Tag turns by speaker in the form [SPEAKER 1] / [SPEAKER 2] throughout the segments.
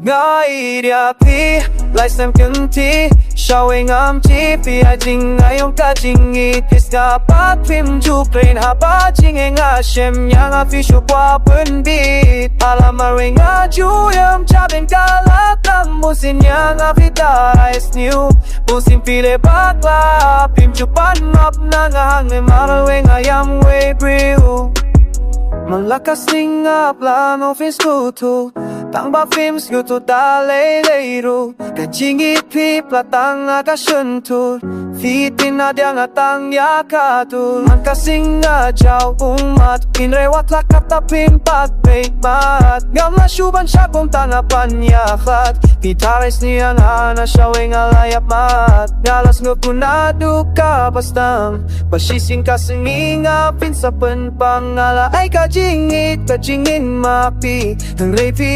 [SPEAKER 1] Ngay dia pi lại xem cứng thi showing am chi pi ai jing ai ông ca jing i tis ga pa phim chu plain ha pa jing e nga shem yang a fi shu qua bun beat ala maring a chu yam cha ben ka la tam musin yang a fi ta is new musin pi le ba la phim chu pan map na nga hang me maraweng ayam we briu malakas ning up la no fins tu tang ba films yu tu ta lei ru ka jingi pi pla tang aga shun tu fitin na dia nga tang ya ka tu man ka sing nga jaw umat in re wat la kata pin pat pe mat ngam la shuban sha kum tanga pan ya khat gitaris ni ang ana showing alayap mat ngalas ngupuna duka pastang pasising ka singinga pin sa pen pangala ay ka jingin mapi ang repi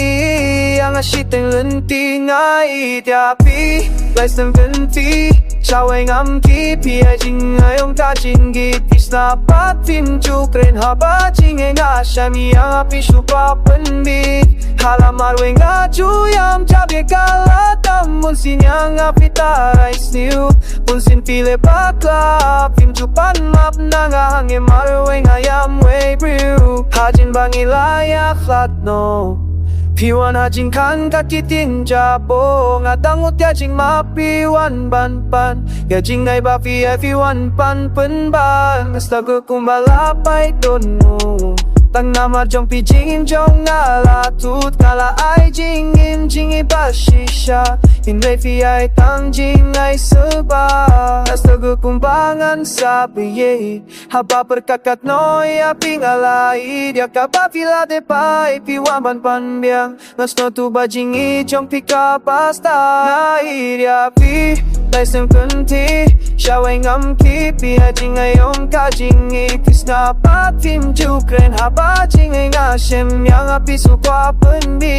[SPEAKER 1] ang asiteng lenti ngay tiapi lai sem venti showing am ki pi ai jing ayong ta jingit isna pat phim chu kren ha ba jing nga shami ang api shu pa penbi halamar we nga chu yam chabe kala tam mun sinyang api ta is new mun sin pile bakla phim chu pan map na nga hange mar we nga yam we brew hajin bangilaya flat no Piwan hajing kan kakitin jabo nga dangot ya jing mapiwan ban pan ya jing ngay ba fi everyone pan pen ban hasta ko kumalapay don mo tang nama jong pi jing jong ngala tut kala ai jing in jing iba shisha in re fi ai tang jing ay seba hasta ko kumbangan sabi ye haba perkakat noy aping alai dia ka ba fila de pai pi wan ban pan biang mas no tu ba jing i jong pi ka pasta nai dia pi lai sem kunti showing am ki pi ai jing ay om ka jing i kisna pa phim chu kren haba jing nga shem yang api su kwa penbi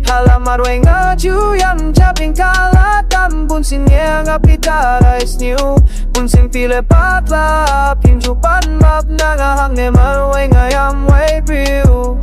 [SPEAKER 1] halamar we nga ju yam japing kala tam bun sin yang api ta is new bun sin pile patla phim chu pan map na nga hang ne mar we nga yam we briu